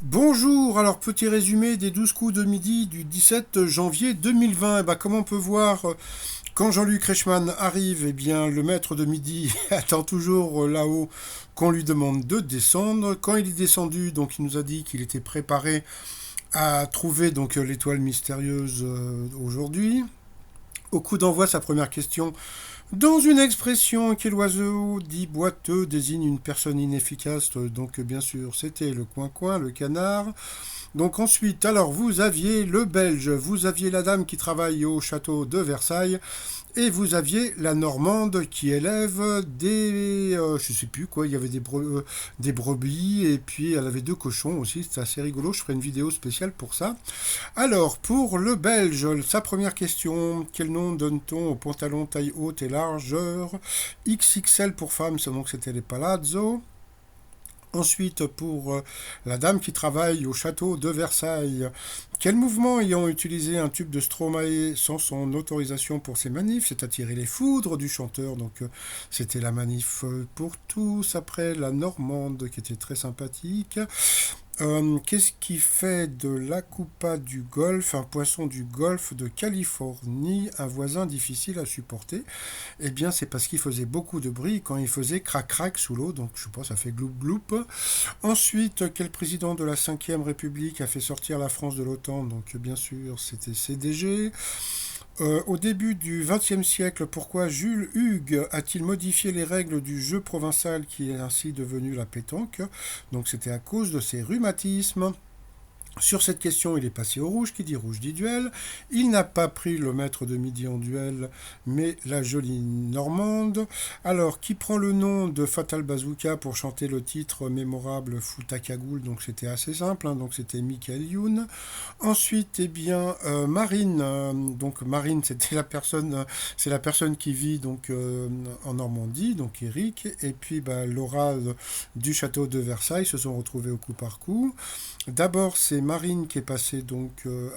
Bonjour, alors petit résumé des 12 coups de midi du 17 janvier 2020. Comme on peut voir, quand Jean-Luc Reichmann arrive, le maître de midi attend toujours là-haut qu'on lui demande de descendre. Quand il est descendu, donc il nous a dit qu'il était préparé à trouver l'étoile mystérieuse aujourd'hui. Au coup d'envoi, sa première question: dans une expression, quel oiseau dit boiteux désigne une personne inefficace? Donc bien sûr, c'était le coin-coin, le canard. Donc ensuite, alors vous aviez le Belge, vous aviez la dame qui travaille au château de Versailles, et vous aviez la Normande qui élève je sais plus quoi, il y avait des brebis, et puis elle avait deux cochons aussi, c'était assez rigolo, je ferai une vidéo spéciale pour ça. Alors, pour le Belge, sa première question: quel nom donne-t-on aux pantalons taille haute et largeur XXL pour femmes? Donc c'était les palazzo. Ensuite, pour la dame qui travaille au château de Versailles, quel mouvement ayant utilisé un tube de Stromae sans son autorisation pour ses manifs, c'est attirer les foudres du chanteur? Donc c'était la manif pour tous, après la Normande qui était très sympathique. Qu'est-ce qui fait de l'Acupa du Golfe un poisson du Golfe de Californie, un voisin difficile à supporter? Eh bien, c'est parce qu'il faisait beaucoup de bruit quand il faisait crac-crac sous l'eau, donc je sais pas, ça fait gloup-gloup. Ensuite, quel président de la Ve République a fait sortir la France de l'OTAN? Donc bien sûr, c'était CDG. Au début du XXe siècle, pourquoi Jules Hugues a-t-il modifié les règles du jeu provençal qui est ainsi devenu la pétanque? Donc c'était à cause de ses rhumatismes. Sur cette question, il est passé au rouge, qui dit rouge dit duel. Il n'a pas pris le maître de midi en duel, mais la jolie Normande. Alors, qui prend le nom de Fatal Bazooka pour chanter le titre mémorable Fouta Cagoule? Donc c'était assez simple, donc c'était Michael Youn. Ensuite, Marine. Donc Marine, c'était c'est la personne qui vit en Normandie, donc Eric. Et puis Laura du château de Versailles se sont retrouvés au coup par coup. D'abord, c'est Marine qui est passée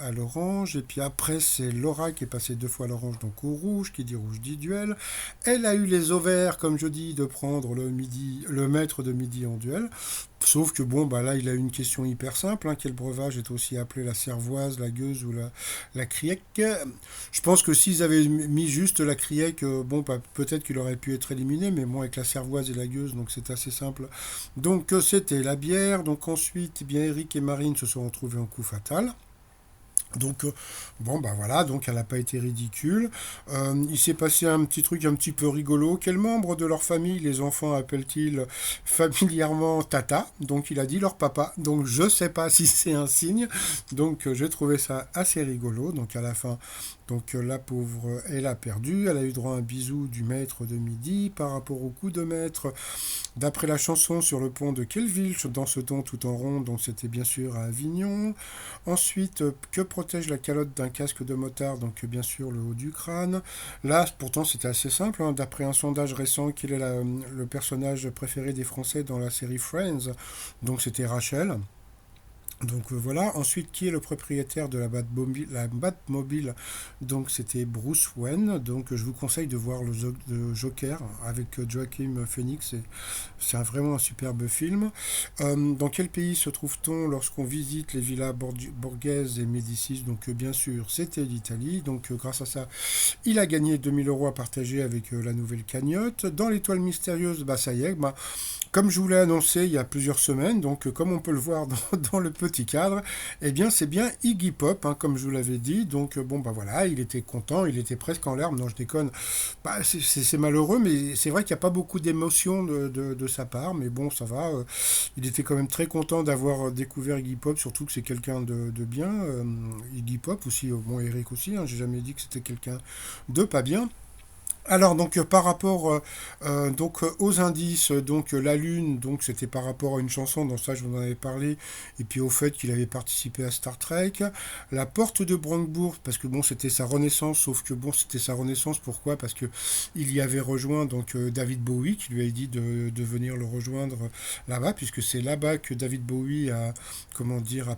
à l'orange, et puis après, c'est Laura qui est passée deux fois à l'orange, donc au rouge, qui dit rouge dit duel. Elle a eu les ovaires, comme je dis, de prendre le maître de midi en duel. Sauf que là, il a une question hyper simple, quel breuvage est aussi appelé la cervoise, la gueuse ou la criec? Je pense que s'ils avaient mis juste la criec, peut-être qu'il aurait pu être éliminé, mais moi, avec la cervoise et la gueuse, donc c'est assez simple. Donc c'était la bière. Donc ensuite, Eric et Marine se sont retrouvés en coup fatal. Donc voilà, donc elle n'a pas été ridicule. Il s'est passé un petit truc un petit peu rigolo. Quel membre de leur famille les enfants appellent-ils familièrement Tata? Donc il a dit leur papa. Donc je sais pas si c'est un signe. Donc j'ai trouvé ça assez rigolo. Donc à la fin, la pauvre, elle a perdu. Elle a eu droit à un bisou du maître de midi par rapport au coup de maître. D'après la chanson, sur le pont de quelle ville dans ce ton tout en rond? Donc c'était bien sûr à Avignon. Ensuite, que protège la calotte d'un casque de motard? Donc bien sûr le haut du crâne. Là, pourtant, c'était assez simple. D'après un sondage récent, quel est le personnage préféré des Français dans la série Friends? Donc c'était Rachel. Donc voilà. Ensuite, qui est le propriétaire de la Batmobile? Donc c'était Bruce Wayne. Donc je vous conseille de voir le Joker avec Joaquin Phoenix. C'est vraiment un superbe film. Dans quel pays se trouve-t-on lorsqu'on visite les villas Borghese et Médicis? Donc bien sûr, c'était l'Italie. Donc grâce à ça, il a gagné 2000 € à partager avec la nouvelle cagnotte. Dans l'étoile mystérieuse, ça y est, comme je vous l'ai annoncé il y a plusieurs semaines, donc comme on peut le voir dans le petit cadre, c'est bien Iggy Pop, comme je vous l'avais dit. Donc voilà, il était content, il était presque en larmes. Non, je déconne. C'est malheureux, mais c'est vrai qu'il n'y a pas beaucoup d'émotions de sa part, mais bon, ça va. Il était quand même très content d'avoir découvert Iggy Pop, surtout que c'est quelqu'un de bien. Iggy Pop aussi, Eric aussi, j'ai jamais dit que c'était quelqu'un de pas bien. Alors par rapport aux indices, la lune, donc c'était par rapport à une chanson, dans ça je vous en avais parlé, et puis au fait qu'il avait participé à Star Trek. La porte de Brandebourg, parce que c'était sa renaissance, sauf que c'était sa renaissance, pourquoi? Parce que il y avait rejoint David Bowie, qui lui avait dit de venir le rejoindre là-bas, puisque c'est là-bas que David Bowie a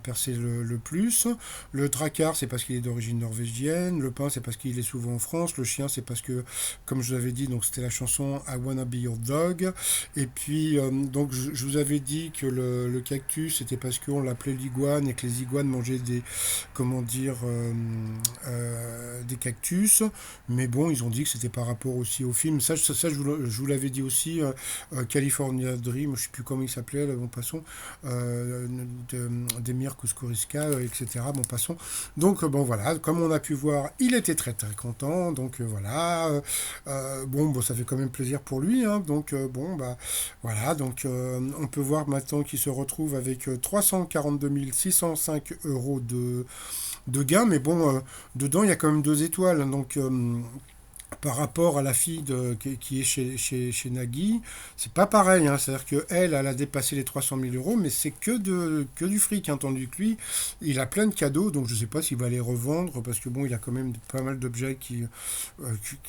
percé le plus. Le Drakkar, c'est parce qu'il est d'origine norvégienne. Le pain, c'est parce qu'il est souvent en France. Le chien, c'est parce que comme je vous avais dit, donc c'était la chanson I Wanna Be Your Dog. Et puis, donc je vous avais dit que le cactus, c'était parce qu'on l'appelait l'iguane et que les iguanes mangeaient des, comment dire, des cactus. Mais bon, ils ont dit que c'était par rapport aussi au film. Ça je vous l'avais dit aussi, California Dream, je sais plus comment il s'appelait, là, bon, passons, d'Emir Kusturica, etc. Bon, passons. Donc, bon, voilà, comme on a pu voir, il était très très content. Donc, voilà. Bon, ça fait quand même plaisir pour lui. Hein, donc, bon, bah, voilà. Donc, on peut voir maintenant qu'il se retrouve avec 342 605 euros de gain. Mais bon, dedans, il y a quand même 2 étoiles. Donc, par rapport à la fille qui est chez Nagui, c'est pas pareil. Hein. C'est-à-dire qu'elle, elle a dépassé les 300 000 euros, mais c'est que du fric. Hein, tandis que lui, il a plein de cadeaux, donc je sais pas s'il va les revendre, parce que bon, il a quand même pas mal d'objets qui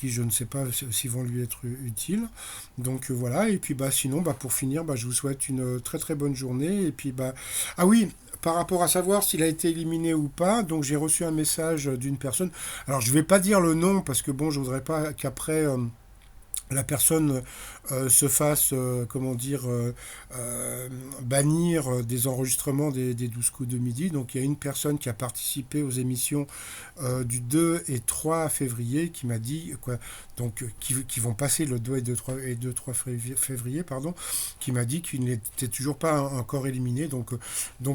je ne sais pas s'ils vont lui être utiles. Donc voilà, et puis bah sinon, bah, pour finir, bah, je vous souhaite une très très bonne journée. Et puis bah. Ah oui! Par rapport à savoir s'il a été éliminé ou pas, donc j'ai reçu un message d'une personne. Alors je vais pas dire le nom parce que bon, je voudrais pas qu'après la personne se fasse, comment dire, bannir des enregistrements des 12 coups de midi. Donc il y a une personne qui a participé aux émissions du 2 et 3 février qui m'a dit, quoi, donc qui vont passer le 2 et 3 février, pardon, qui m'a dit qu'il n'était toujours pas encore éliminé. Donc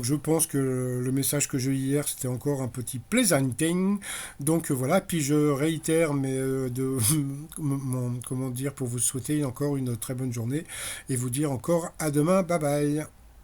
je pense que le message que j'ai eu hier, c'était encore un petit plaisanting. Donc voilà, puis je réitère comment dire, pour vous souhaiter encore une très bonne journée et vous dire encore à demain, bye bye.